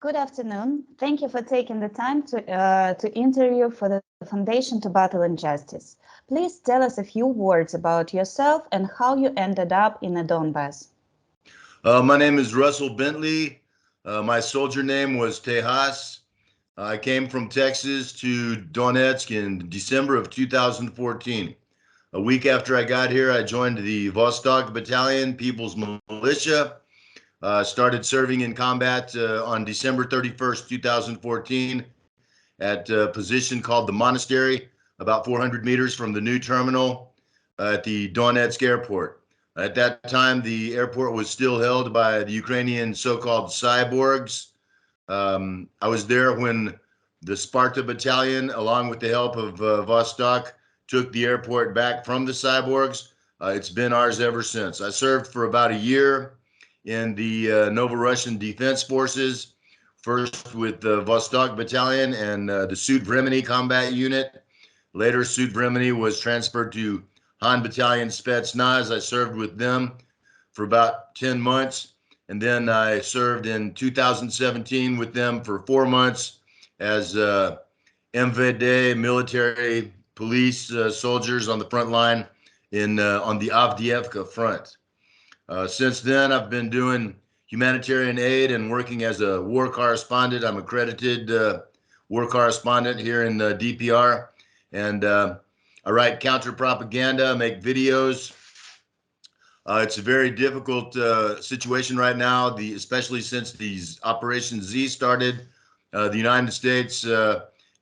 Good afternoon. Thank you for taking the time to interview for the Foundation to Battle Injustice. Please tell us a few words about yourself and how you ended up in the Donbass. My name is Russell Bently. My soldier name was TEHASA. I came from Texas to Donetsk in December of 2014. A week after I got here, I joined the Vostok Battalion, People's Militia. Started serving in combat on December 31st, 2014 at a position called the Monastery, about 400 meters from the new terminal at the Donetsk airport. At that time, the airport was still held by the Ukrainian so-called cyborgs. I was there when the Sparta Battalion, along with the help of Vostok, took the airport back from the cyborgs. It's been ours ever since. I served for about a year in the Novorussian Defense Forces, first with the Vostok Battalion and the Sud Vremeni Combat Unit. Later, Sud Vremeni was transferred to Han Battalion Spetsnaz. I served with them for about 10 months. And then I served in 2017 with them for 4 months as MVD, military police soldiers on the front line on the Avdiivka front. Since then, I've been doing humanitarian aid and working as a war correspondent. I'm accredited war correspondent here in DPR, and I write counter propaganda, make videos. It's a very difficult situation right now, especially since these Operation Z started. The United States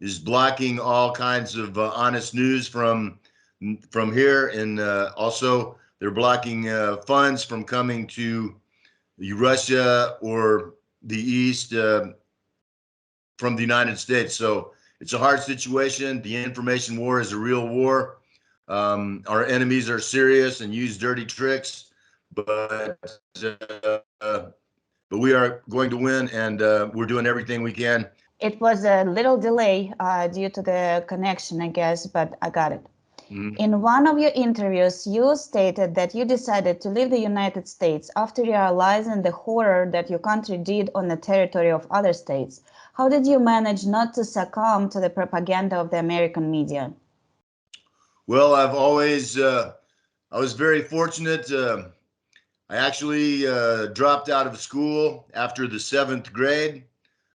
is blocking all kinds of honest news from here, and also they're blocking funds from coming to Russia or the East from the United States. So it's a hard situation. The information war is a real war. Our enemies are serious and use dirty tricks, but we are going to win, and we're doing everything we can. It was a little delay due to the connection, I guess, but I got it. In one of your interviews, you stated that you decided to leave the United States after realizing the horror that your country did on the territory of other states. How did you manage not to succumb to the propaganda of the American media? Well, I was very fortunate. I actually dropped out of school after the 7th grade.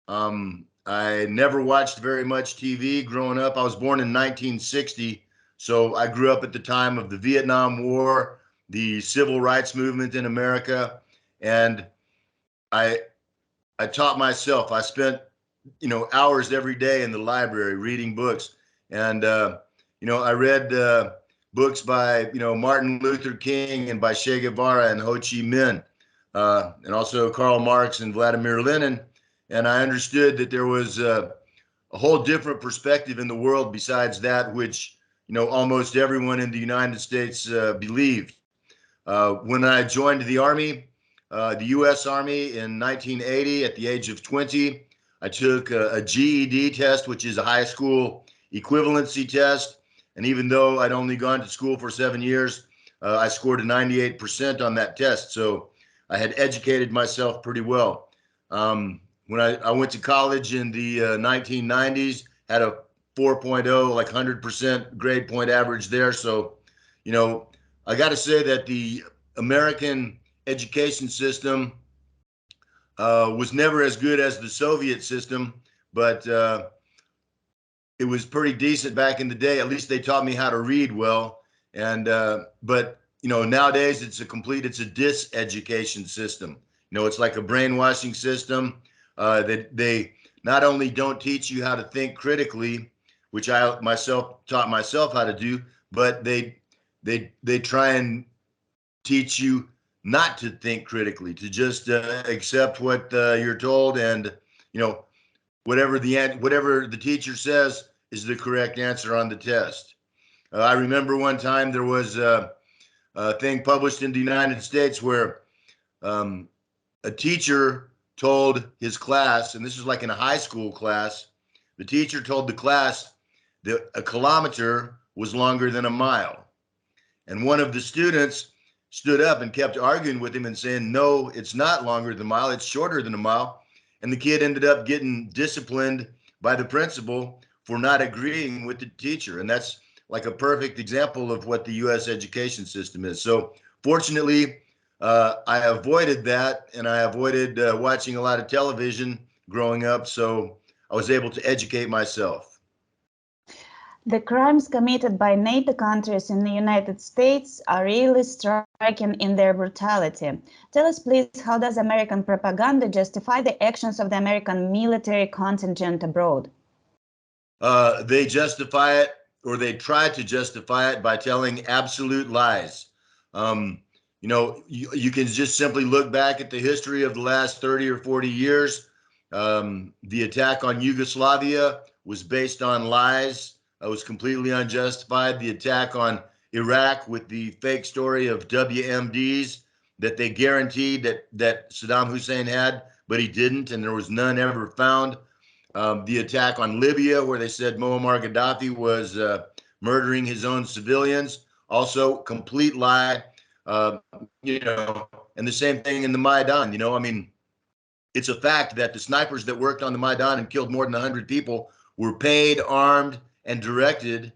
I never watched very much TV growing up. I was born in 1960. So I grew up at the time of the Vietnam War, the civil rights movement in America, and I taught myself. I spent, hours every day in the library reading books, and I read books by Martin Luther King and by Che Guevara and Ho Chi Minh, and also Karl Marx and Vladimir Lenin, and I understood that there was a whole different perspective in the world besides that which almost everyone in the United States believed. When I joined the Army, the U.S. Army in 1980, at the age of 20, I took a GED test, which is a high school equivalency test. And even though I'd only gone to school for 7 years, I scored a 98% on that test. So I had educated myself pretty well. When I went to college in the 1990s, had a 4.0, like 100% grade point average there. So, I got to say that the American education system was never as good as the Soviet system, but it was pretty decent back in the day. At least they taught me how to read well. And but nowadays it's a diseducation system. It's like a brainwashing system. They not only don't teach you how to think critically, which I myself taught myself how to do, but they try and teach you not to think critically, to just accept what you're told, and whatever the teacher says is the correct answer on the test. I remember one time there was a thing published in the United States where a teacher told his class, and this is like in a high school class, the teacher told the class that a kilometer was longer than a mile. And one of the students stood up and kept arguing with him and saying, no, it's not longer than a mile, it's shorter than a mile. and the kid ended up getting disciplined by the principal for not agreeing with the teacher. And that's like a perfect example of what the U.S. education system is. So fortunately, I avoided that, and I avoided watching a lot of television growing up, so I was able to educate myself. The crimes committed by NATO countries in the United States are really striking in their brutality. Tell us, please, how does American propaganda justify the actions of the American military contingent abroad? They justify it, or they try to justify it by telling absolute lies. You know, you can just simply look back at the history of the last 30 or 40 years. The attack on Yugoslavia was based on lies. It was completely unjustified. The attack on Iraq with the fake story of WMDs that they guaranteed that Saddam Hussein had, but he didn't, and there was none ever found. The attack on Libya, where they said Muammar Gaddafi was murdering his own civilians, also complete lie. You know, and the same thing in the Maidan. You know, I mean, it's a fact that the snipers that worked on the Maidan and killed more than 100 people were paid, armed, and directed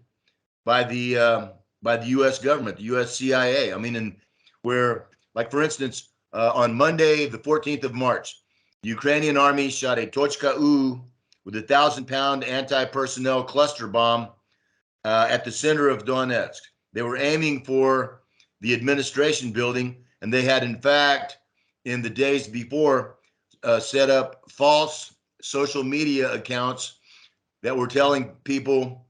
by the U.S. government, the U.S. CIA. I mean, and where, like for instance, on Monday, the 14th of March, the Ukrainian army shot a Tochka-U with a 1,000-pound anti-personnel cluster bomb at the center of Donetsk. They were aiming for the administration building, and they had, in fact, in the days before, set up false social media accounts that were telling people,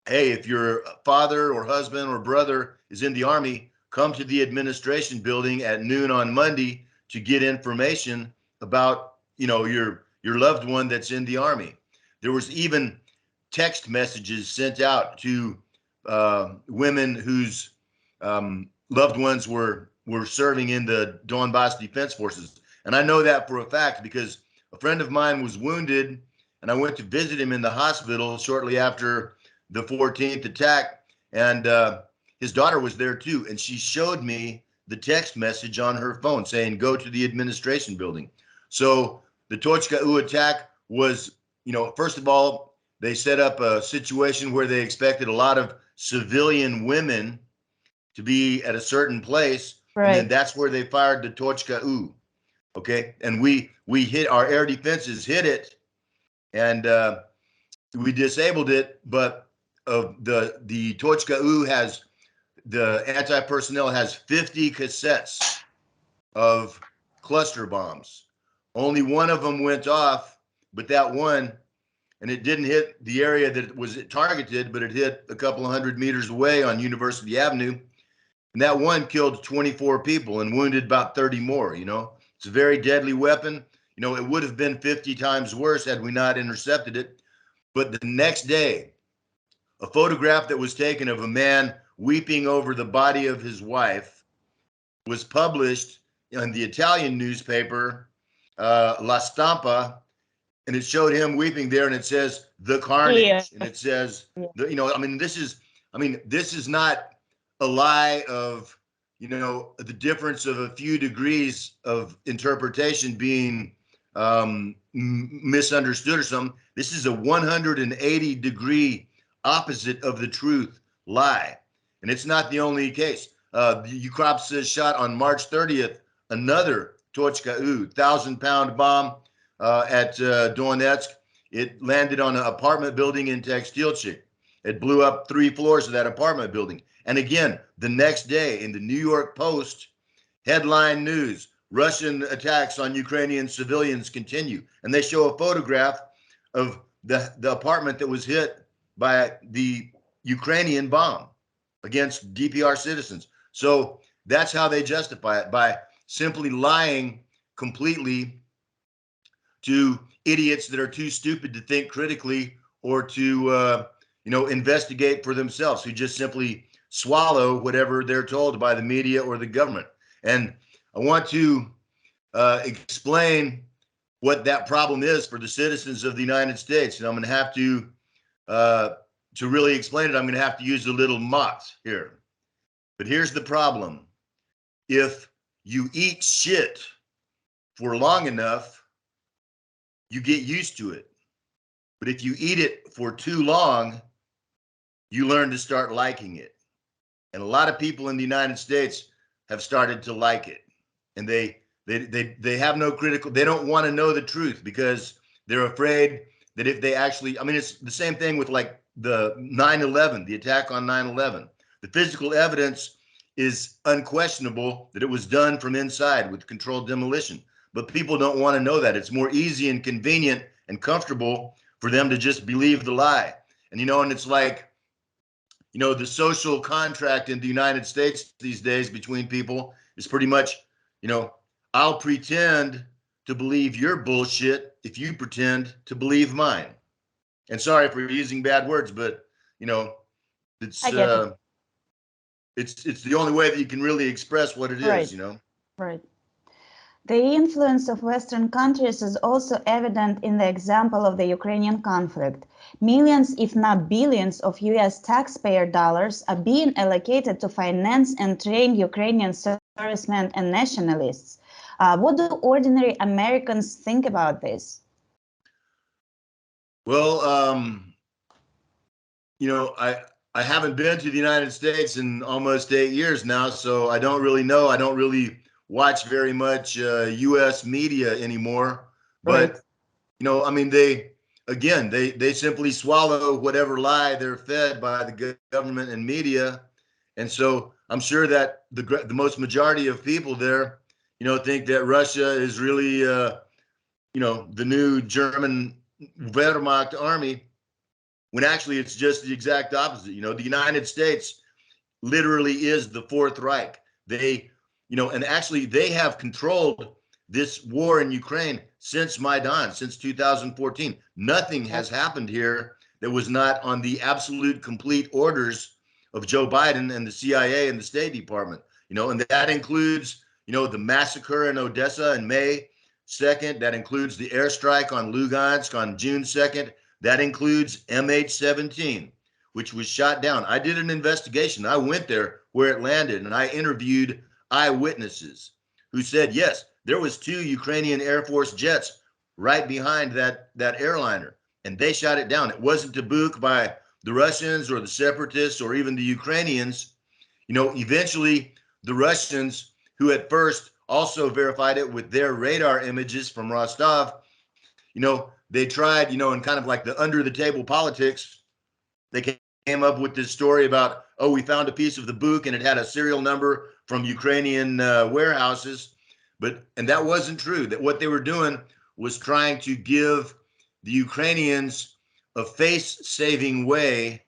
hey, if your father or husband or brother is in the army, come to the administration building at noon on Monday to get information about, you know, your loved one that's in the army. There was even text messages sent out to women whose loved ones were serving in the Donbass Defense Forces. And I know that for a fact because a friend of mine was wounded, and I went to visit him in the hospital shortly after the 14th attack, and his daughter was there too, and she showed me the text message on her phone saying, go to the administration building. So the Tochka-U attack was, you know, first of all, they set up a situation where they expected a lot of civilian women to be at a certain place, right. And then that's where they fired the Tochka-U. Okay, and we hit, our air defenses hit it, and we disabled it, but the Tochka-U has, the anti-personnel has 50 cassettes of cluster bombs. Only one of them went off, but that one, and it didn't hit the area that it was targeted, but it hit a couple of 100 meters away on University Avenue. And that one killed 24 people and wounded about 30 more, you know. It's a very deadly weapon. You know, it would have been 50 times worse had we not intercepted it. But the next day, a photograph that was taken of a man weeping over the body of his wife was published in the Italian newspaper, La Stampa, and it showed him weeping there, and it says, the carnage. Yeah. And it says, you know, I mean, this is not a lie of, you know, the difference of a few degrees of interpretation being misunderstood or something. This is a 180-degree opposite of the truth lie. And it's not the only case. Ukrav's shot on March 30th, another Tochka-U, 1,000-pound bomb at Donetsk. It landed on an apartment building in Textilchik. It blew up 3 floors of that apartment building. And again, the next day in the New York Post, headline news, Russian attacks on Ukrainian civilians continue. And they show a photograph of the apartment that was hit by the Ukrainian bomb against DPR citizens. So that's how they justify it, by simply lying completely to idiots that are too stupid to think critically or to, you know, investigate for themselves, who just simply swallow whatever they're told by the media or the government. And I want to explain what that problem is for the citizens of the United States. And I'm going to have to really explain it, I'm going to have to use a little mott here. But here's the problem. If you eat shit for long enough, you get used to it. But if you eat it for too long, you learn to start liking it. And a lot of people in the United States have started to like it. And they have no critical, they don't want to know the truth because they're afraid that if they actually, I mean, it's the same thing with like the 9/11, the attack on 9/11. The physical evidence is unquestionable that it was done from inside with controlled demolition. But people don't want to know that. It's more easy and convenient and comfortable for them to just believe the lie. And, you know, and it's like, you know, the social contract in the United States these days between people is pretty much, you know, I'll pretend to believe your bullshit if you pretend to believe mine. And sorry for using bad words, but, you know, it's the only way that you can really express what it is, you know. Right. The influence of Western countries is also evident in the example of the Ukrainian conflict. Millions, if not billions, of US taxpayer dollars are being allocated to finance and train Ukrainian servicemen and nationalists. What do ordinary Americans think about this? Well, you know, I haven't been to the United States in almost 8 years now, so I don't really know. I don't really watch very much U.S. media anymore. But, you know, I mean, they simply swallow whatever lie they're fed by the government and media. And so I'm sure that the most majority of people there, you know, think that Russia is really, you know, the new German Wehrmacht army, when actually it's just the exact opposite. You know, the United States literally is the Fourth Reich. They, you know, and actually they have controlled this war in Ukraine since Maidan, since 2014. Nothing has happened here that was not on the absolute complete orders of Joe Biden and the CIA and the State Department. You know, and that includes, you know, the massacre in Odessa in May 2nd. That includes the airstrike on Lugansk on June 2nd. That includes MH17, which was shot down. I did an investigation. I went there where it landed, and I interviewed eyewitnesses who said, yes, there was 2 Ukrainian Air Force jets right behind that airliner, and they shot it down. It wasn't tabuk by the Russians or the separatists or even the Ukrainians. You know, eventually the Russians, who at first also verified it with their radar images from Rostov, you know, they tried, you know, in kind of like the under the table politics, they came up with this story about, oh, we found a piece of the Buk and it had a serial number from Ukrainian warehouses. And that wasn't true. That what they were doing was trying to give the Ukrainians a face-saving way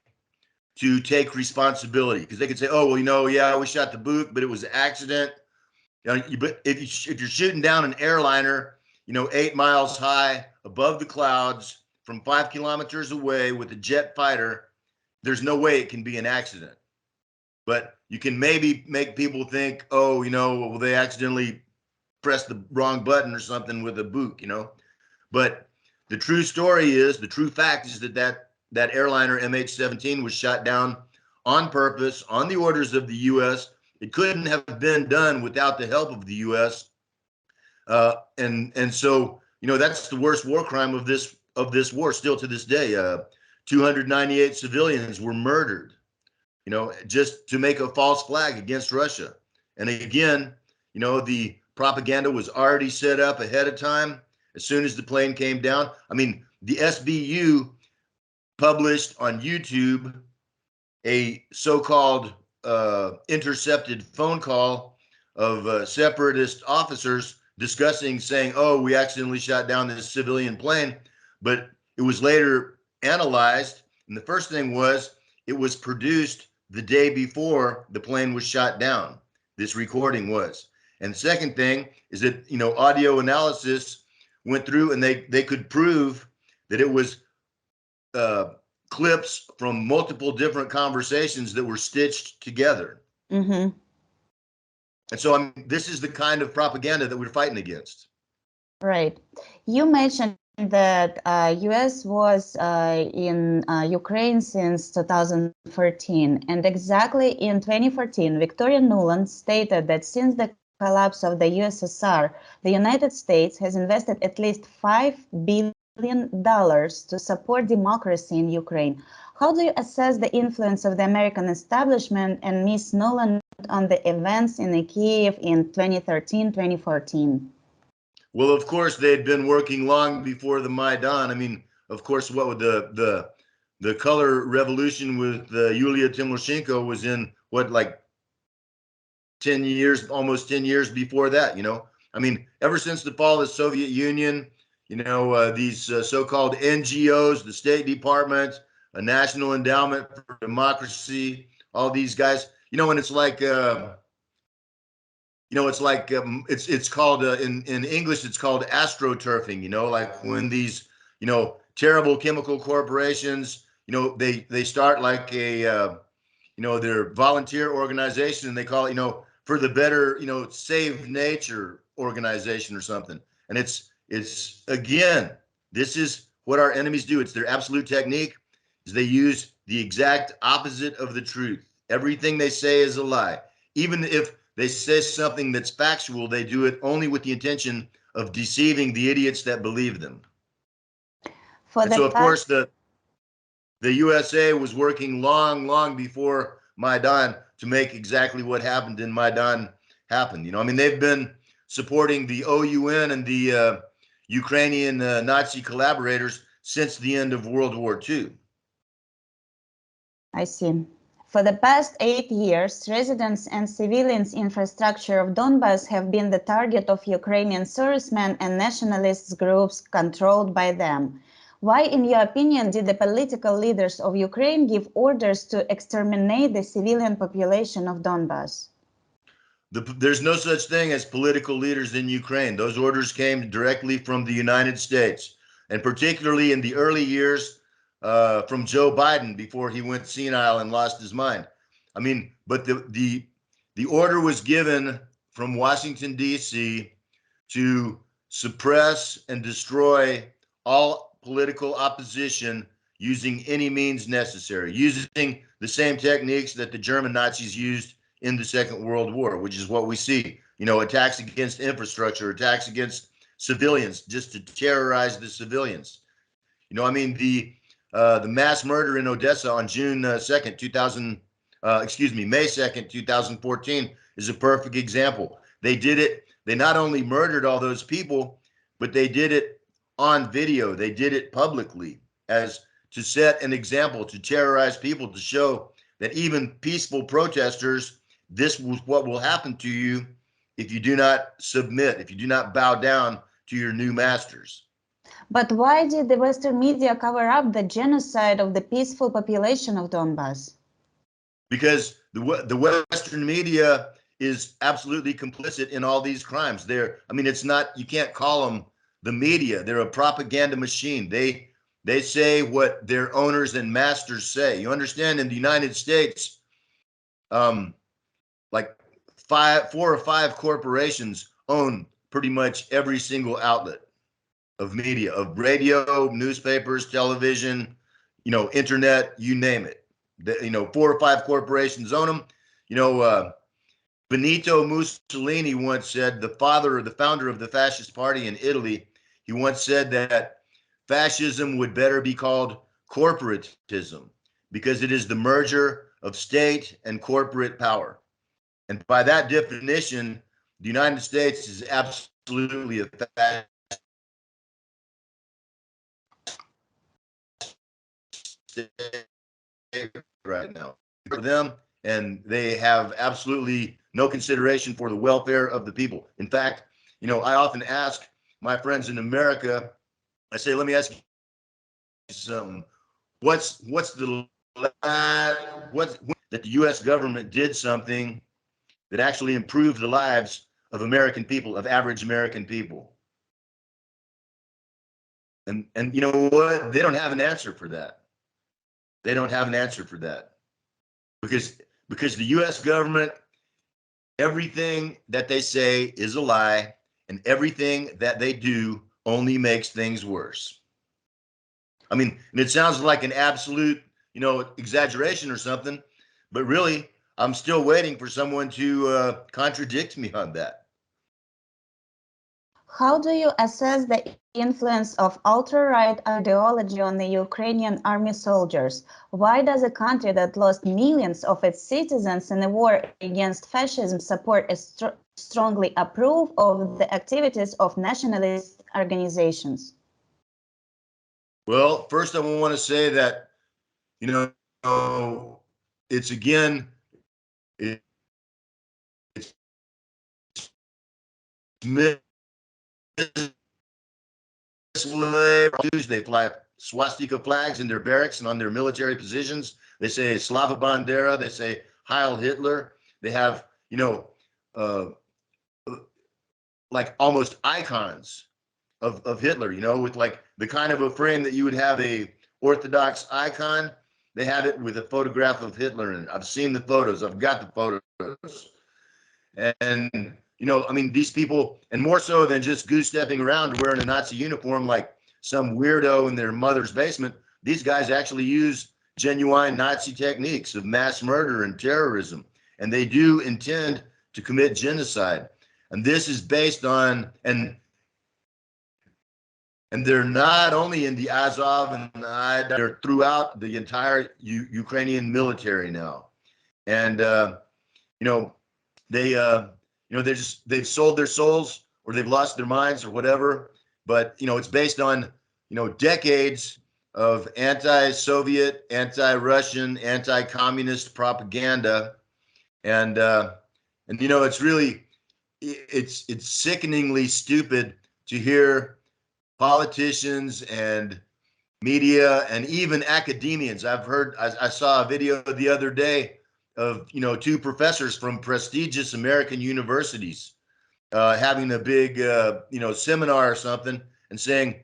to take responsibility, because they could say, oh, well, you know, yeah, we shot the Buk, but it was an accident. You know, but if you're shooting down an airliner, you know, 8 miles high above the clouds from 5 kilometers away with a jet fighter, there's no way it can be an accident. But you can maybe make people think, oh, you know, well, they accidentally pressed the wrong button or something with a Buk, you know. But the true story is, the true fact is that airliner MH17 was shot down on purpose, on the orders of the U.S. It couldn't have been done without the help of the U.S. And so, you know, that's the worst war crime of this war still to this day. 298 civilians were murdered, you know, just to make a false flag against Russia. And again, you know, the propaganda was already set up ahead of time. As soon as the plane came down, I mean, the SBU published on YouTube a so-called intercepted phone call of separatist officers discussing, saying, oh, we accidentally shot down this civilian plane. But it was later analyzed, and the first thing was, it was produced the day before the plane was shot down. This recording was. And the second thing is that, you know, audio analysis went through and they could prove that it was clips from multiple different conversations that were stitched together. Mm-hmm. And so, I mean, this is the kind of propaganda that we're fighting against. Right. You mentioned that U.S. was in Ukraine since 2014, and exactly in 2014, Victoria Nuland stated that since the collapse of the USSR, the United States has invested at least $5 billion to support democracy in Ukraine. How do you assess the influence of the American establishment and Ms. Nolan on the events in Kyiv in 2013-2014? Well, of course, they'd been working long before the Maidan. I mean, of course, what would the color revolution with Yulia Tymoshenko was in what, like 10 years, almost 10 years before that, you know? I mean, ever since the fall of the Soviet Union, you know, these so-called NGOs, the State Department, a National Endowment for Democracy, all these guys, you know, and it's like, you know, it's like it's called in English, it's called astroturfing. You know, like when these, you know, terrible chemical corporations, you know, they start like a you know, their volunteer organization, and they call it, you know, for the better, you know, Save Nature organization or something. And it's again, this is what our enemies do. It's their absolute technique, is they use the exact opposite of the truth. Everything they say is a lie. Even if they say something that's factual, they do it only with the intention of deceiving the idiots that believe them. And so, of course, the USA was working long before Maidan to make exactly what happened in Maidan happen. You know, I mean, they've been supporting the OUN and the Ukrainian Nazi collaborators since the end of World War II. I see. For the past 8 years, residents and civilians' infrastructure of Donbass have been the target of Ukrainian servicemen and nationalist groups controlled by them. Why, in your opinion, did the political leaders of Ukraine give orders to exterminate the civilian population of Donbass? There's no such thing as political leaders in Ukraine. Those orders came directly from the United States, and particularly in the early years from Joe Biden before he went senile and lost his mind. I mean, but the order was given from Washington, D.C. to suppress and destroy all political opposition using any means necessary, using the same techniques that the German Nazis used in the Second World War, which is what we see, you know, attacks against infrastructure, attacks against civilians, just to terrorize the civilians. You know, I mean, the mass murder in Odessa on June 2nd, 2000, May 2nd, 2014 is a perfect example. They did it. They not only murdered all those people, but they did it on video. They did it publicly as to set an example, to terrorize people, to show that even peaceful protesters, this was what will happen to you if you do not submit, if you do not bow down to your new masters. But why did the Western media cover up the genocide of the peaceful population of Donbass? Because the Western media is absolutely complicit in all these crimes. I mean, it's not, you can't call them the media. They're a propaganda machine. They say what their owners and masters say. You understand, in the United States, like 4 or 5 corporations own pretty much every single outlet of media, of radio, newspapers, television, you know, internet, you name it. You know, 4 or 5 corporations own them. You know, Benito Mussolini once said, the founder of the fascist party in Italy, he once said that fascism would better be called corporatism because it is the merger of state and corporate power. And by that definition, the United States is absolutely a fascist state right now. For them, and they have absolutely no consideration for the welfare of the people. In fact, you know, I often ask my friends in America, I say, let me ask you something. What's the that the U.S. government did something that actually improved the lives of American people, of average American people? And you know what? They don't have an answer for that. They don't have an answer for that. Because the U.S. government, everything that they say is a lie, and everything that they do only makes things worse. I mean, and it sounds like an absolute, you know, exaggeration or something, but really, I'm still waiting for someone to contradict me on that. How do you assess the influence of ultra-right ideology on the Ukrainian army soldiers? Why does a country that lost millions of its citizens in the war against fascism support and strongly approve of the activities of nationalist organizations? Well, first I want to say that, you know, it's again, it's they fly swastika flags in their barracks and on their military positions. They say Slava Bandera. They say Heil Hitler. They have, you know, like almost icons of Hitler, you know, with like the kind of a frame that you would have a Orthodox icon. They have it with a photograph of Hitler in it. I've seen the photos. I've got the photos. And, you know, I mean, these people, and more so than just goose stepping around wearing a Nazi uniform like some weirdo in their mother's basement, these guys actually use genuine Nazi techniques of mass murder and terrorism. And they do intend to commit genocide. And this is based on, and they're not only in the Azov and they're throughout the entire Ukrainian military now. And, you know, they, you know, they've sold their souls or they've lost their minds or whatever. But, you know, it's based on, you know, decades of anti-Soviet, anti-Russian, anti-communist propaganda. And, you know, it's really, it's sickeningly stupid to hear politicians and media and even academians. I saw a video the other day of, you know, two professors from prestigious American universities having a big, you know, seminar or something and saying,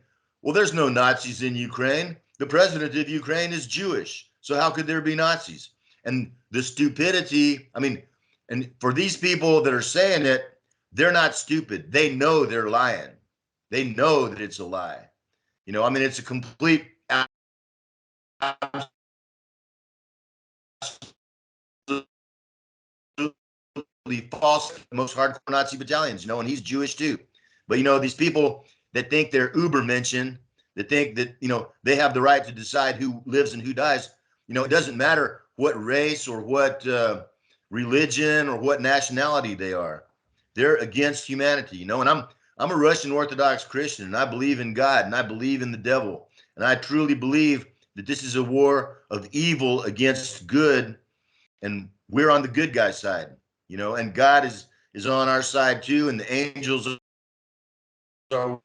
well, there's no Nazis in Ukraine. The president of Ukraine is Jewish. So how could there be Nazis? And the stupidity, I mean, and for these people that are saying it, they're not stupid. They know they're lying. They know that it's a lie. You know, I mean, it's a complete false, most hardcore Nazi battalions, you know, and he's Jewish too. But, you know, these people that think they're Ubermenschen, that think that, you know, they have the right to decide who lives and who dies, you know, it doesn't matter what race or what religion or what nationality they are. They're against humanity, you know, and I'm a Russian Orthodox Christian, and I believe in God, and I believe in the devil. And I truly believe that this is a war of evil against good, and we're on the good guy's side, you know, and God is on our side too, and the angels are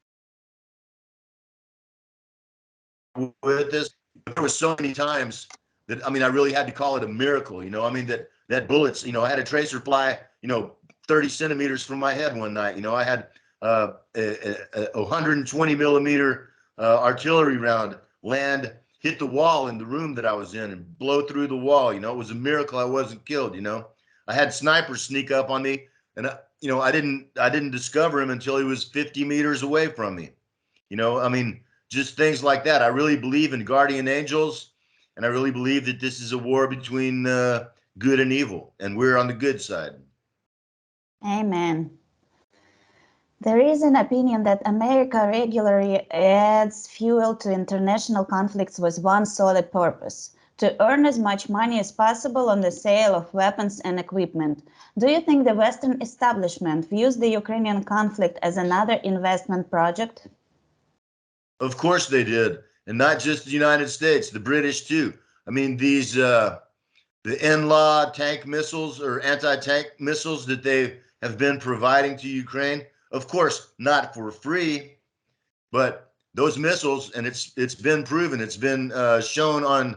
with us. There were so many times that, I mean, I really had to call it a miracle, you know, I mean, that bullets, you know, I had a tracer fly, you know, 30 centimeters from my head one night, you know, I had a 120 millimeter artillery round land, hit the wall in the room that I was in and blow through the wall. You know, it was a miracle I wasn't killed. You know, I had snipers sneak up on me, and you know, I didn't discover him until he was 50 meters away from me. You know, I mean, just things like that. I really believe in guardian angels, and I really believe that this is a war between good and evil, and we're on the good side. Amen. There is an opinion that America regularly adds fuel to international conflicts with one solid purpose: to earn as much money as possible on the sale of weapons and equipment. Do you think the Western establishment views the Ukrainian conflict as another investment project? Of course they did, and not just the United States, the British too. I mean, these the NLAW tank missiles or anti-tank missiles that they have been providing to Ukraine. Of course, not for free, but those missiles, and it's been proven, it's been shown on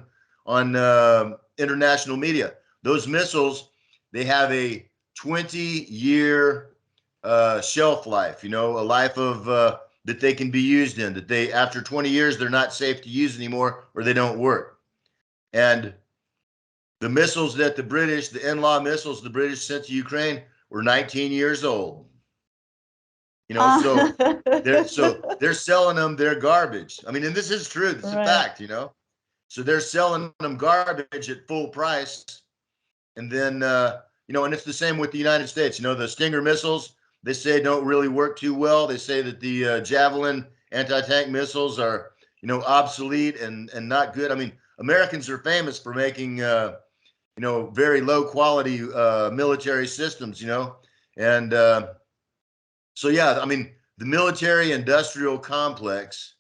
international media. Those missiles, they have a 20-year shelf life. You know, a life of that they can be used in. That they, after 20 years, they're not safe to use anymore, or they don't work. And the missiles that the British, the NLAW missiles the British sent to Ukraine, were 19 years old. You know, so they're selling them their garbage. I mean, and this is true. This is a fact, you know. So they're selling them garbage at full price. And then, you know, and it's the same with the United States. You know, the Stinger missiles, they say don't really work too well. They say that the Javelin anti-tank missiles are, obsolete and not good. I mean, Americans are famous for making, very low quality military systems, and so yeah, I mean, the military industrial complex,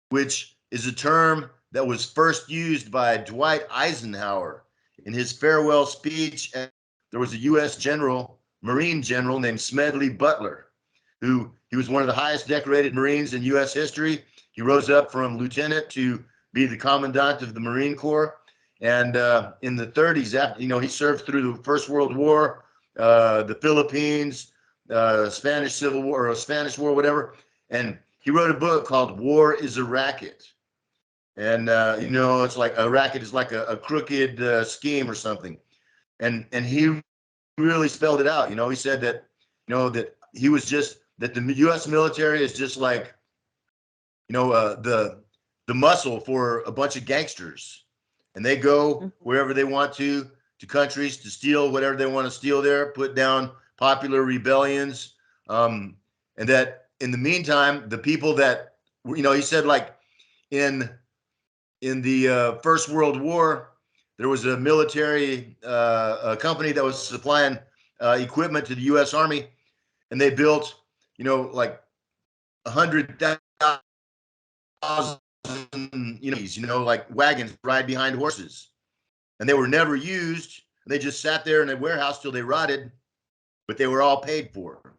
which is a term that was first used by Dwight Eisenhower in his farewell speech. There was a U.S. Marine general named Smedley Butler, he was one of the highest decorated Marines in U.S. history. He rose up from lieutenant to be the commandant of the Marine Corps. And in the 30s, after, he served through the First World War, the Philippines, Spanish Civil War, or Spanish War, whatever. And he wrote a book called War is a Racket. And, it's like a racket is like a crooked scheme or something. And he really spelled it out. He said that, that he was just, that the U.S. military is just like, the muscle for a bunch of gangsters. And they go wherever they want to countries to steal whatever they want to steal there, put down popular rebellions. And that in the meantime, the people that, he said, like in the First World War, there was a military a company that was supplying equipment to the U.S. Army, and they built, like 100,000, like wagons ride behind horses, and they were never used. They just sat there in a warehouse till they rotted, but they were all paid for.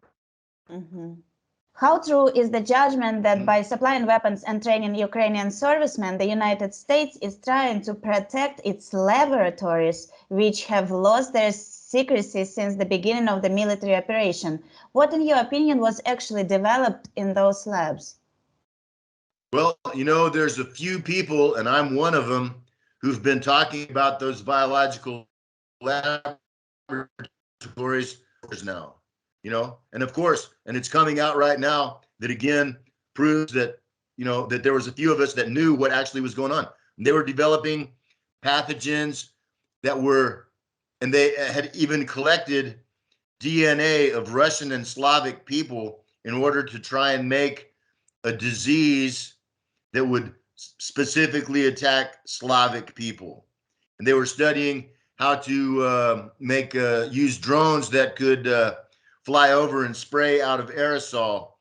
How true is the judgment that by supplying weapons and training Ukrainian servicemen, the United States is trying to protect its laboratories, which have lost their secrecy since the beginning of the military operation? What, in your opinion, was actually developed in those labs? Well, there's a few people, and I'm one of them, who've been talking about those biological laboratories now, and of course, and it's coming out right now that again proves that, that there was a few of us that knew what actually was going on. And they were developing pathogens that were, and they had even collected DNA of Russian and Slavic people in order to try and make a disease that would specifically attack Slavic people. And they were studying how to use drones that could fly over and spray out of aerosol,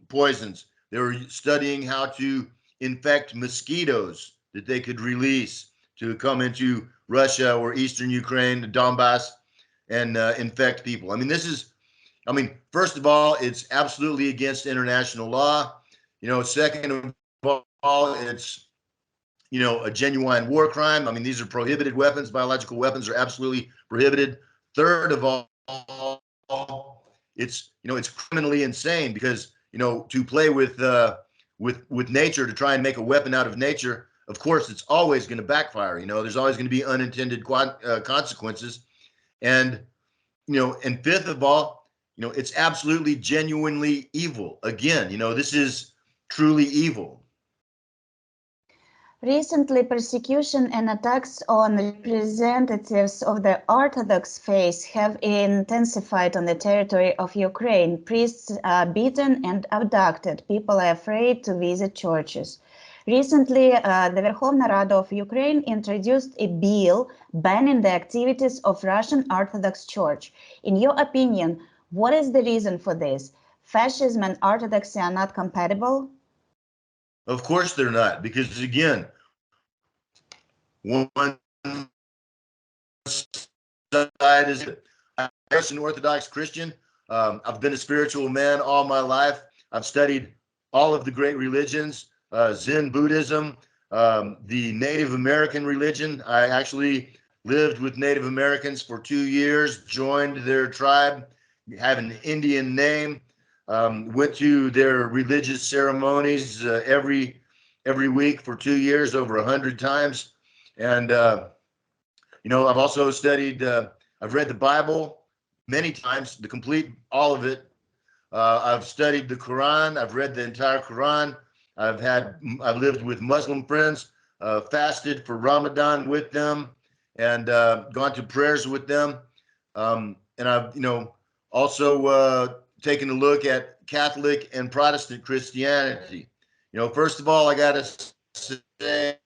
poisons. They were studying how to infect mosquitoes that they could release to come into Russia or Eastern Ukraine, the Donbass, and infect people. I mean, first of all, it's absolutely against international law. Second of all, it's, a genuine war crime. I mean, these are prohibited weapons. Biological weapons are absolutely prohibited. Third of all, it's, it's criminally insane because, to play with nature, to try and make a weapon out of nature, of course, it's always going to backfire. There's always going to be unintended consequences. And, and fifth of all, it's absolutely genuinely evil. Again, this is truly evil. Recently, persecution and attacks on representatives of the Orthodox faith have intensified on the territory of Ukraine. Priests are beaten and abducted. People are afraid to visit churches. Recently, the Верховна Rada of Ukraine introduced a bill banning the activities of Russian Orthodox Church. In your opinion, what is the reason for this? Fascism and Orthodoxy are not compatible? Of course they're not, because again, one side is I'm an Orthodox Christian. I've been a spiritual man all my life. I've studied all of the great religions, Zen Buddhism, the Native American religion. I actually lived with Native Americans for 2 years, joined their tribe, have an Indian name, went to their religious ceremonies every week for 2 years, over 100 times. And, I've also studied, I've read the Bible many times, all of it. I've studied the Quran. I've read the entire Quran. I've lived with Muslim friends, fasted for Ramadan with them, and gone to prayers with them. And I've, also taking a look at Catholic and Protestant Christianity. You know, first of all, I got to say,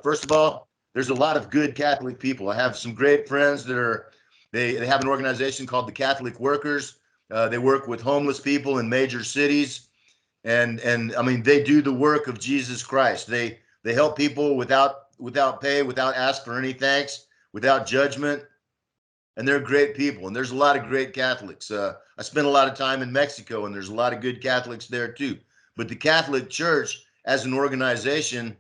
first of all, there's a lot of good Catholic people. I have some great friends that are, they have an organization called the Catholic Workers. They work with homeless people in major cities. And I mean, they do the work of Jesus Christ. They help people without pay, without ask for any thanks, without judgment. And they're great people. And there's a lot of great Catholics. I spent a lot of time in Mexico, and there's a lot of good Catholics there too. But the Catholic Church as an organization,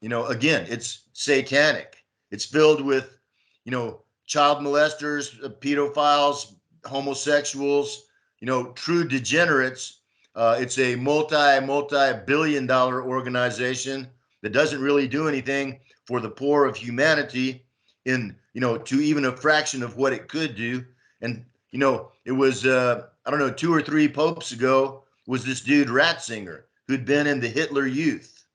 you know, again, it's satanic. It's filled with, you know, child molesters, pedophiles, homosexuals, you know, true degenerates. It's a multi-billion-dollar organization that doesn't really do anything for the poor of humanity in, you know, to even a fraction of what it could do. And, you know, it was, I don't know, 2 or 3 popes ago was this dude Ratzinger, who'd been in the Hitler Youth,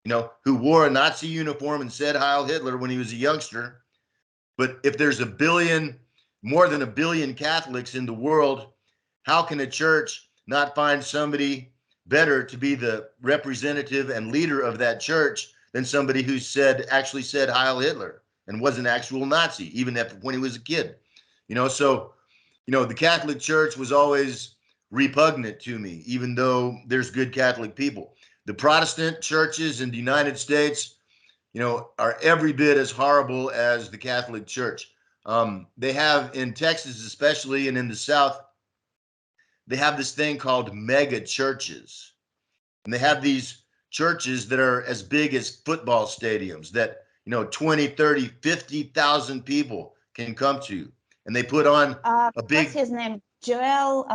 you know, who wore a Nazi uniform and said Heil Hitler when he was a youngster. But if there's a billion, more than a billion Catholics in the world, how can a church not find somebody better to be the representative and leader of that church than somebody who actually said Heil Hitler and was an actual Nazi, even when he was a kid? You know, so, you know, the Catholic Church was always repugnant to me, even though there's good Catholic people. The Protestant churches in the United States, you know, are every bit as horrible as the Catholic Church. They have in Texas, especially, and in the South, they have this thing called mega churches. And they have these churches that are as big as football stadiums that, you know, 20, 30, 50,000 people can come to. And they put on a big... What's his name? Joel,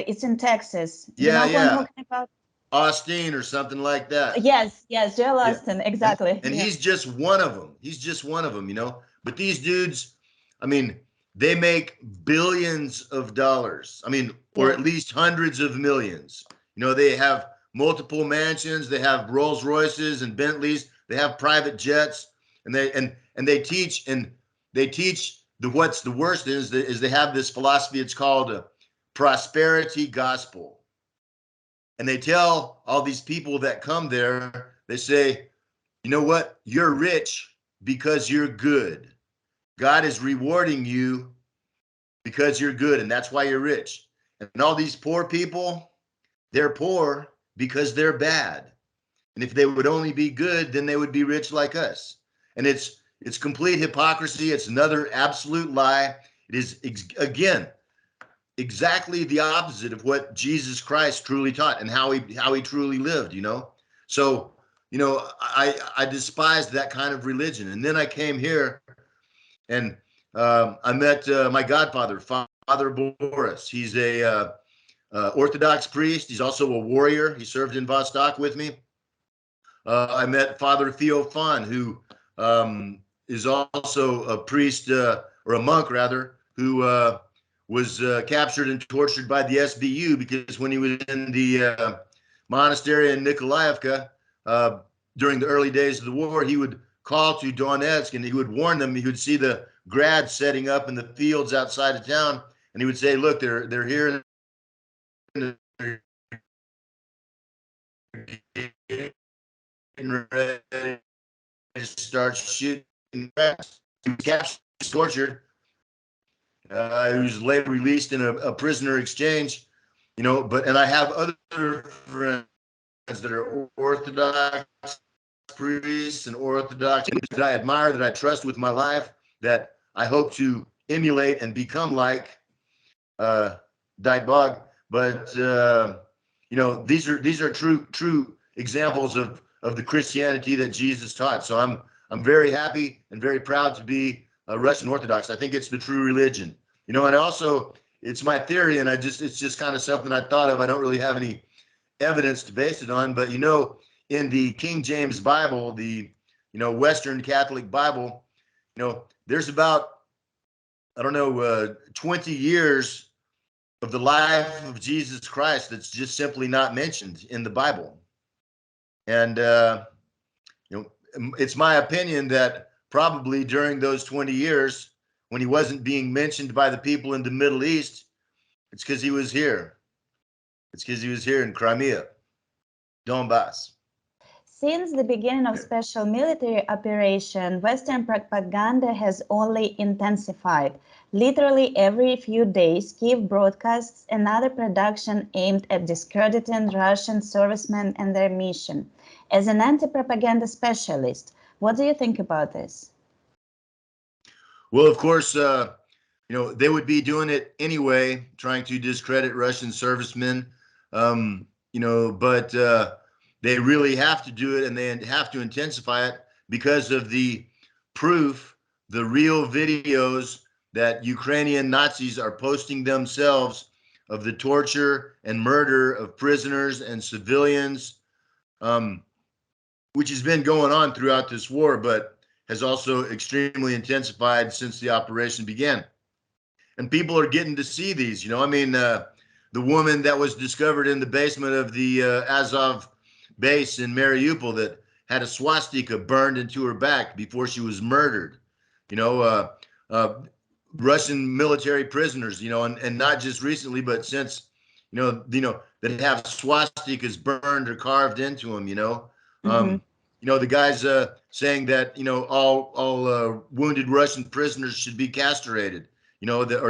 it's in Texas. Yeah, you know yeah. who I'm talking about? Austin or something like that. Yes, Joel Austin, Yeah. exactly. And he's just one of them. He's just one of them, you know. But these dudes, I mean, they make billions of dollars. I mean, or at least hundreds of millions. You know, they have multiple mansions, they have Rolls Royces and Bentleys, they have private jets, and they teach what's the worst is they have this philosophy. It's called a prosperity gospel. And they tell all these people that come there, they say, you know what? You're rich because you're good. God is rewarding you because you're good, and that's why you're rich. And all these poor people, they're poor because they're bad. And if they would only be good, then they would be rich like us. And it's complete hypocrisy. It's another absolute lie. It is, again, exactly the opposite of what Jesus Christ truly taught and how he truly lived, you know. So, you know, I despised that kind of religion. And then I came here and I met my godfather, Father Boris. He's a Orthodox priest. He's also a warrior. He served in Vostok with me. I met Father Theophan, who is also a priest, or a monk rather, who was captured and tortured by the SBU because when he was in the monastery in Nikolaevka during the early days of the war, he would call to Donetsk and he would warn them. He would see the grads setting up in the fields outside of town, and he would say, "Look, they're here. Getting ready to start shooting grads." He was captured, tortured. He was later released in a prisoner exchange, you know. And I have other friends that are Orthodox priests and Orthodox that I admire, that I trust with my life, that I hope to emulate and become like Bog. But you know, these are true examples of the Christianity that Jesus taught. So I'm very happy and very proud to be a Russian Orthodox. I think it's the true religion, you know. And also, it's my theory, and it's just kind of something I thought of. I don't really have any evidence to base it on, but you know, in the King James Bible, the, you know, Western Catholic Bible, you know, there's about, I don't know, 20 years of the life of Jesus Christ that's just simply not mentioned in the Bible. And you know, it's my opinion that probably during those 20 years, when he wasn't being mentioned by the people in the Middle East, it's because he was here. It's because he was here in Crimea, Donbass. Since the beginning of special military operation, Western propaganda has only intensified. Literally every few days, Kyiv broadcasts another production aimed at discrediting Russian servicemen and their mission. As an anti-propaganda specialist, what do you think about this? Well, of course, they would be doing it anyway, trying to discredit Russian servicemen, but they really have to do it, and they have to intensify it because of the proof, the real videos that Ukrainian Nazis are posting themselves of the torture and murder of prisoners and civilians, which has been going on throughout this war, but has also extremely intensified since the operation began. And people are getting to see these, the woman that was discovered in the basement of the Azov base in Mariupol that had a swastika burned into her back before she was murdered. Russian military prisoners, and not just recently, but since, that have swastikas burned or carved into them, the guys saying that, all wounded Russian prisoners should be castrated, the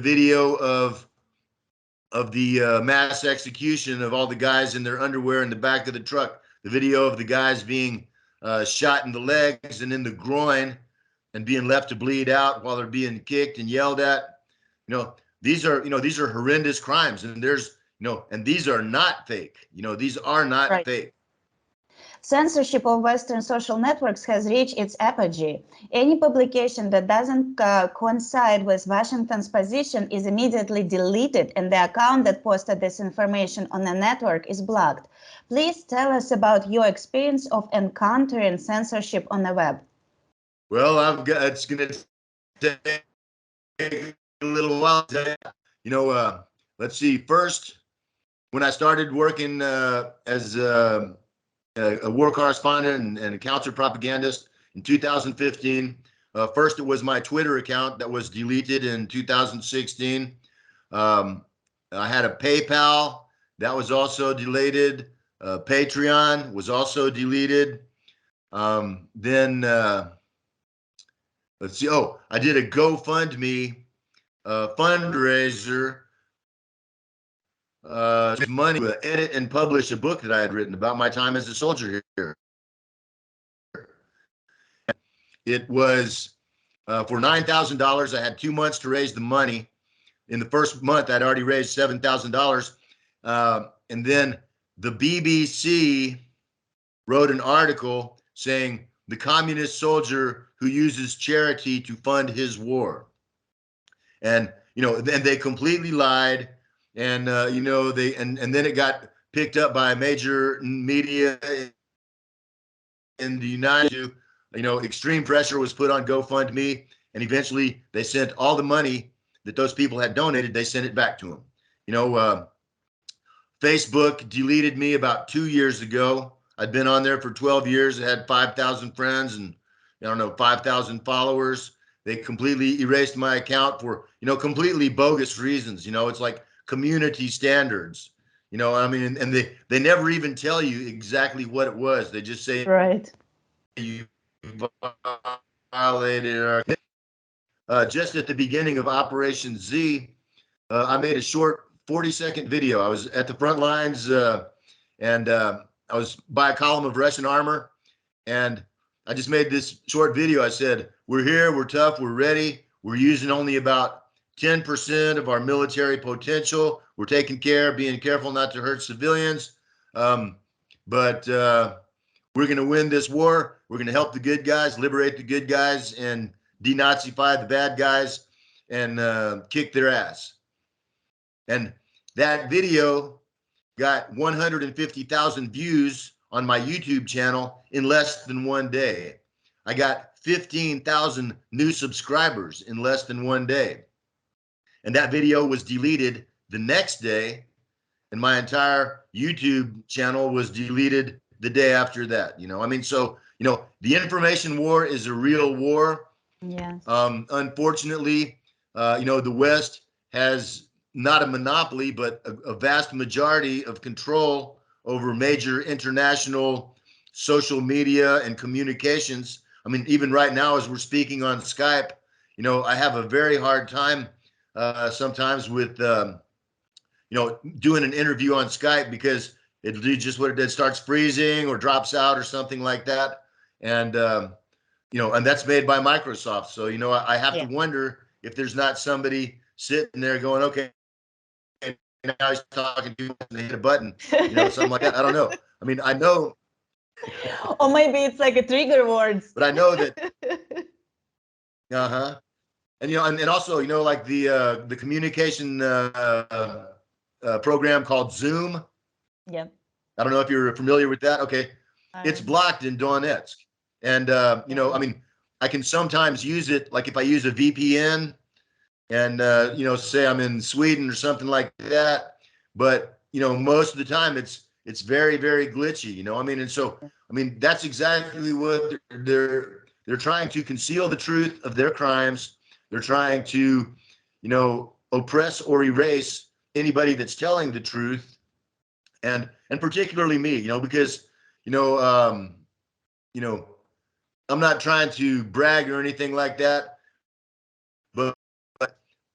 video of the mass execution of all the guys in their underwear in the back of the truck, the video of the guys being shot in the legs and in the groin and being left to bleed out while they're being kicked and yelled at. These are horrendous crimes, and and these are not fake. These are not fake. Censorship of Western social networks has reached its apogee. Any publication that doesn't coincide with Washington's position is immediately deleted, and the account that posted this information on the network is blocked. Please tell us about your experience of encountering censorship on the web. Well, it's going to take a little while. Let's see. First, when I started working as a war correspondent and a counter-propagandist in 2015. First, it was my Twitter account that was deleted in 2016. I had a PayPal that was also deleted. Patreon was also deleted. Then, let's see. Oh, I did a GoFundMe fundraiser money to edit and publish a book that I had written about my time as a soldier here. It was for $9,000. I had 2 months to raise the money. In the first month, I'd already raised $7,000. And then the BBC wrote an article saying the communist soldier who uses charity to fund his war. And, then they completely lied. And, and then it got picked up by a major media in the United States. Extreme pressure was put on GoFundMe, and eventually they sent all the money that those people had donated, they sent it back to them. Facebook deleted me about 2 years ago. I'd been on there for 12 years. I had 5,000 friends and, 5,000 followers. They completely erased my account for, completely bogus reasons. It's like community standards, and they never even tell you exactly what it was. They just say, right, you violated our. Just at the beginning of Operation Z, I made a short 40-second video. I was at the front lines, and I was by a column of Russian armor, and I just made this short video. I said, we're here, we're tough, we're ready. We're using only about 10% of our military potential. We're taking care, being careful not to hurt civilians. But we're going to win this war. We're going to help the good guys, liberate the good guys, and denazify the bad guys and kick their ass. And that video got 150,000 views on my YouTube channel in less than 1 day. I got 15,000 new subscribers in less than 1 day. And that video was deleted the next day, and my entire YouTube channel was deleted the day after that. So, the information war is a real war. Yes. Unfortunately, the West has not a monopoly, but a vast majority of control over major international social media and communications. I mean, even right now, as we're speaking on Skype, I have a very hard time sometimes with, doing an interview on Skype because it just what it did, starts freezing or drops out or something like that. And, and that's made by Microsoft. So, I have to wonder if there's not somebody sitting there going, okay, now he's talking to you and hit a button, something like that. I don't know. I mean, I know. Or maybe it's like a trigger words. But I know that. Uh-huh. And, and also, like the communication program called Zoom. Yeah. I don't know if you're familiar with that. Okay. It's blocked in Donetsk. And, I mean, I can sometimes use it, like if I use a VPN and, say I'm in Sweden or something like that. But, most of the time it's very, very glitchy, I mean, and so, I mean, that's exactly what they're trying to conceal the truth of their crimes. They're trying to, oppress or erase anybody that's telling the truth. And particularly me, because, I'm not trying to brag or anything like that, but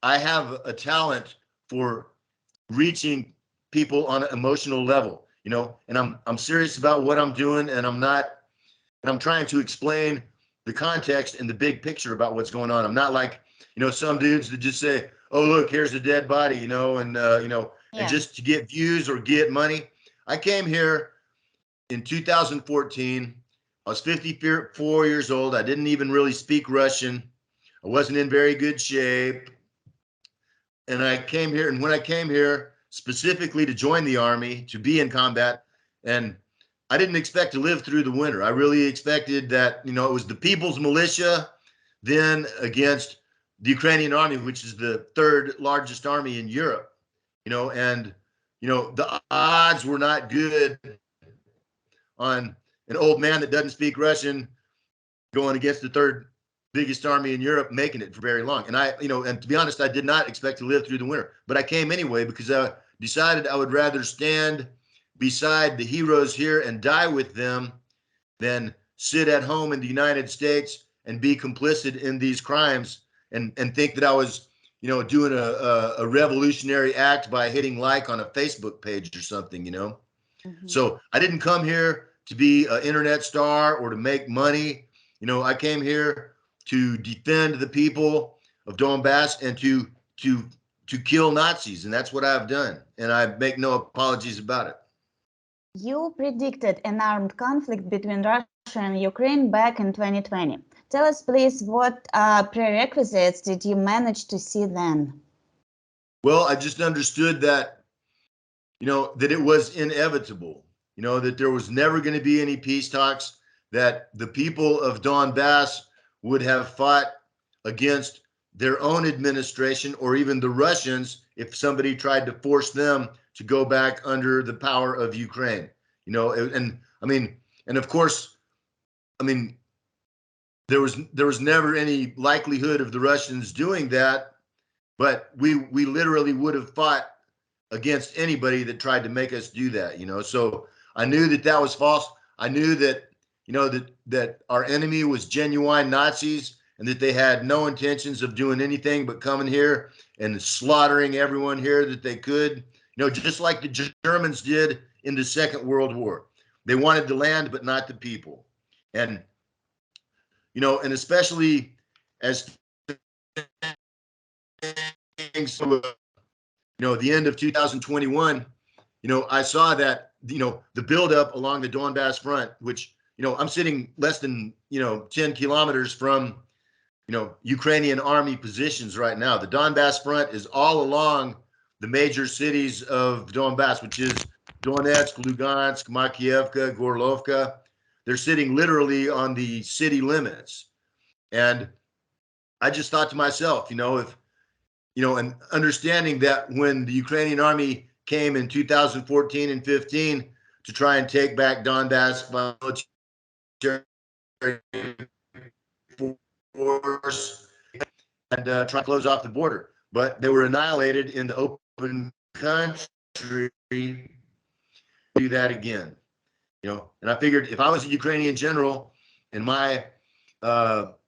I have a talent for reaching people on an emotional level, and I'm serious about what I'm doing, and I'm trying to explain the context and the big picture about what's going on. I'm not like, some dudes that just say, oh, look, here's a dead body, and just to get views or get money. I came here in 2014. I was 54 years old. I didn't even really speak Russian. I wasn't in very good shape. And I came here, and when I came here specifically to join the army, to be in combat, and I didn't expect to live through the winter. I really expected that, it was the People's Militia then against the Ukrainian army, which is the third largest army in Europe, and, the odds were not good on an old man that doesn't speak Russian going against the third biggest army in Europe, making it for very long. And and to be honest, I did not expect to live through the winter, but I came anyway because I decided I would rather stand beside the heroes here and die with them than sit at home in the United States and be complicit in these crimes and think that I was, doing a revolutionary act by hitting like on a Facebook page or something, So I didn't come here to be an internet star or to make money. I came here to defend the people of Donbass and to kill Nazis, and that's what I've done, and I make no apologies about it. You predicted an armed conflict between Russia and Ukraine back in 2020. Tell us, please, what prerequisites did you manage to see then? Well, I just understood that, that it was inevitable, that there was never going to be any peace talks, that the people of Donbass would have fought against their own administration or even the Russians if somebody tried to force them to go back under the power of Ukraine, and I mean, and of course, I mean, there was never any likelihood of the Russians doing that, but we literally would have fought against anybody that tried to make us do that, so I knew that that was false. I knew that, that our enemy was genuine Nazis and that they had no intentions of doing anything but coming here and slaughtering everyone here that they could, just like the Germans did in the Second World War. They wanted the land, but not the people. And, and especially as things, the end of 2021, I saw that, the buildup along the Donbass front, which, I'm sitting less than, 10 kilometers from, Ukrainian army positions right now. The Donbass front is all along the major cities of Donbass, which is Donetsk, Lugansk, Makiivka, Gorlovka. They're sitting literally on the city limits. And I just thought to myself, if, and understanding that when the Ukrainian army came in 2014 and 15 to try and take back Donbass by military force and try to close off the border. But they were annihilated in the open country. Do that again, And I figured if I was a Ukrainian general and my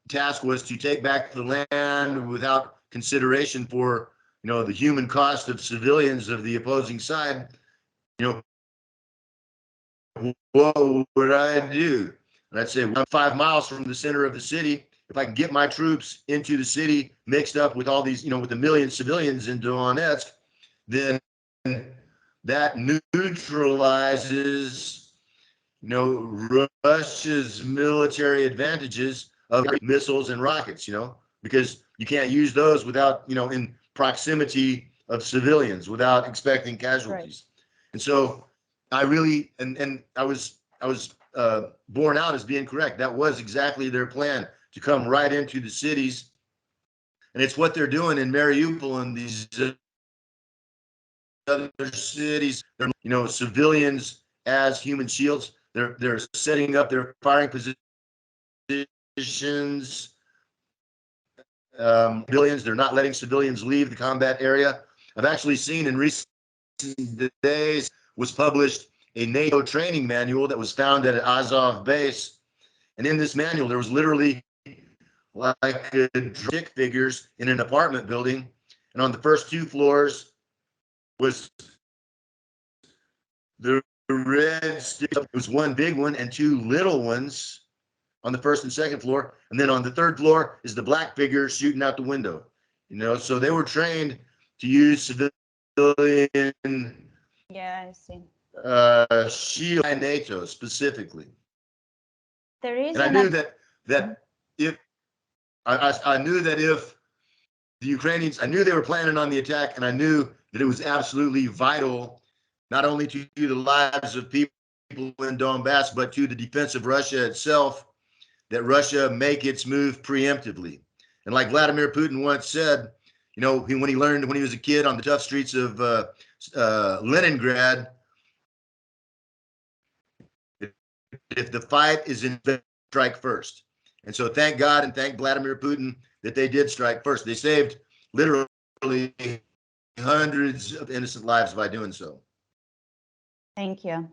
task was to take back the land without consideration for, the human cost of civilians of the opposing side, what would I do? And I'd say, I'm 5 miles from the center of the city. If I can get my troops into the city mixed up with all these, with a million civilians in Donetsk, then that neutralizes, Russia's military advantages of missiles and rockets, because you can't use those without, in proximity of civilians without expecting casualties. Right. And so I really, and I was borne out as being correct. That was exactly their plan, to come right into the cities. And it's what they're doing in Mariupol and these other cities. They're, civilians as human shields. They're setting up their firing positions. Civilians, they're not letting civilians leave the combat area. I've actually seen in recent days was published a NATO training manual that was found at an Azov base. And in this manual, there was literally like stick figures in an apartment building. And on the first 2 floors was the red stick. It was one big one and 2 little ones on the first and second floor. And then on the 3rd floor is the black figure shooting out the window. So they were trained to use civilian I see. Shield by NATO specifically. There is, and I knew that if I knew that if the Ukrainians, I knew they were planning on the attack, and I knew that it was absolutely vital, not only to the lives of people in Donbass, but to the defense of Russia itself, that Russia make its move preemptively. And like Vladimir Putin once said, when he learned when he was a kid on the tough streets of Leningrad, if the fight is in, strike first. And so thank God and thank Vladimir Putin that they did strike first. They saved literally hundreds of innocent lives by doing so. Thank you.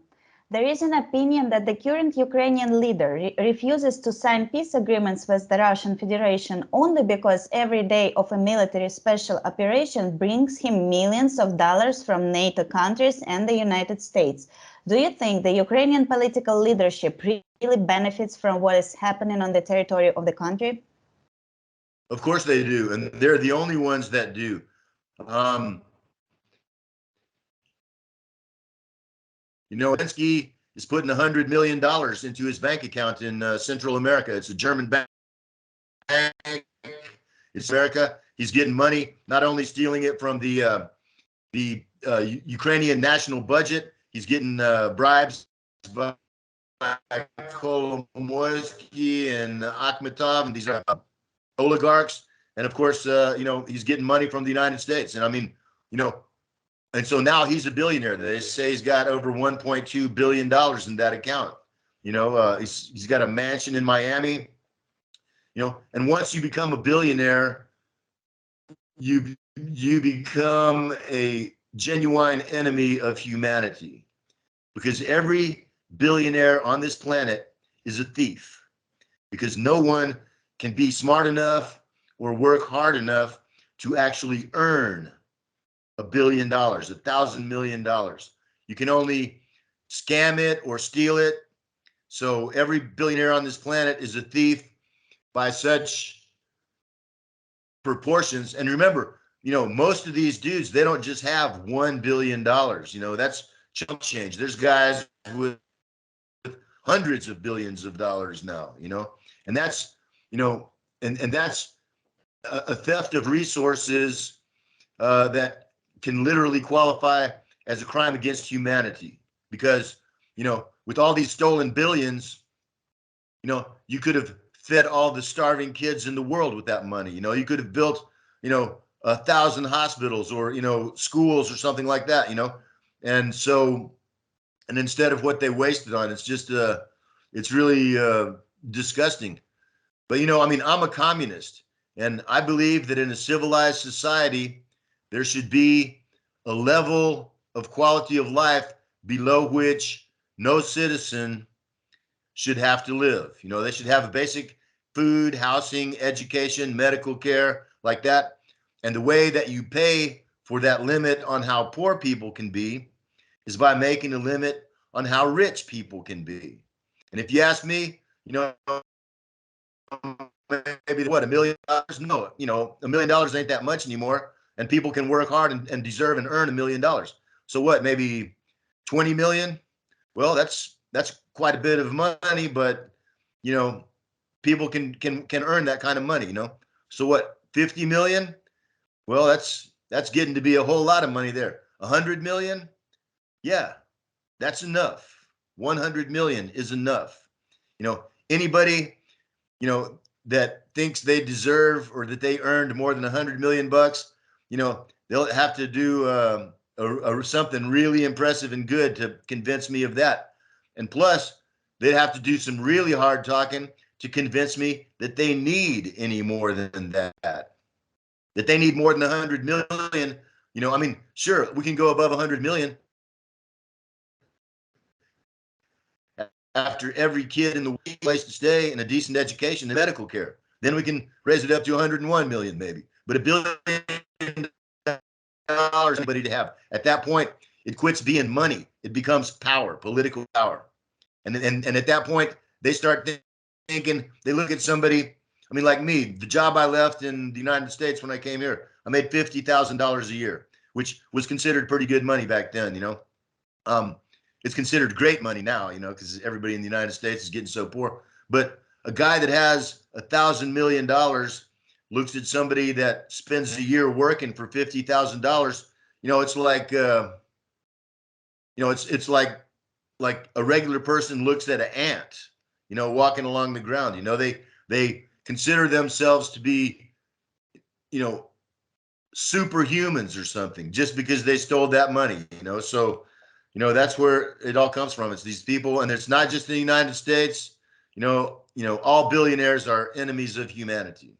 There is an opinion that the current Ukrainian leader refuses to sign peace agreements with the Russian Federation only because every day of a military special operation brings him millions of dollars from NATO countries and the United States. Do you think the Ukrainian political leadership really benefits from what is happening on the territory of the country? Of course they do, and they're the only ones that do. Zelensky is putting $100 million into his bank account in Central America. It's a German bank. It's America. He's getting money, not only stealing it from the Ukrainian national budget. He's getting bribes by Kolomoisky and Akhmetov and these oligarchs. And of course, he's getting money from the United States. And I mean, and so now he's a billionaire. They say he's got over $1.2 billion in that account. He's got a mansion in Miami. And once you become a billionaire, you become a genuine enemy of humanity, because every billionaire on this planet is a thief, because no one can be smart enough or work hard enough to actually earn $1 billion, $1,000 million. You can only scam it or steal it. So every billionaire on this planet is a thief by such proportions. And remember, most of these dudes, they don't just have $1 billion. That's chump change. There's guys with hundreds of billions of dollars now, and that's, and that's a theft of resources that can literally qualify as a crime against humanity. Because, with all these stolen billions, you could have fed all the starving kids in the world with that money. You could have built, 1,000 hospitals or, schools or something like that, And so, and instead of what they wasted on, it's just, it's really disgusting. But, you know, I mean, I'm a communist, and I believe that in a civilized society, there should be a level of quality of life below which no citizen should have to live. You know, they should have a basic food, housing, education, medical care, like that. And the way that you pay for that limit on how poor people can be is by making a limit on how rich people can be. And if you ask me, you know, maybe what, $1 million? No, you know, $1 million ain't that much anymore. And people can work hard and deserve and earn $1 million. So what, maybe 20 million? Well, that's quite a bit of money, but you know, people can earn that kind of money, you know. So what, 50 million? Well, that's getting to be a whole lot of money there. 100 million? Yeah, that's enough. 100 million is enough. You know, anybody, you know, that thinks they deserve or that they earned more than 100 million bucks, you know, they'll have to do something really impressive and good to convince me of that. And plus, they'd have to do some really hard talking to convince me that they need any more than that, that they need more than 100 million. You know, I mean, sure, we can go above 100 million after every kid in the place to stay and a decent education and medical care. Then we can raise it up to 101 million maybe. But $1 billion anybody to have. At that point, it quits being money. It becomes power, political power. And at that point, they start thinking, they look at somebody, I mean, like me, the job I left in the United States when I came here, I made $50,000 a year, which was considered pretty good money back then, you know. It's considered great money now, you know, because everybody in the United States is getting so poor. But a guy that has $1,000 million looks at somebody that spends a year working for $50,000. You know, it's like, you know, it's like a regular person looks at an ant, you know, walking along the ground. You know, they consider themselves to be, you know, superhumans or something just because they stole that money, you know. So, you know, that's where it all comes from. It's these people, and it's not just in the United States. You know, all billionaires are enemies of humanity.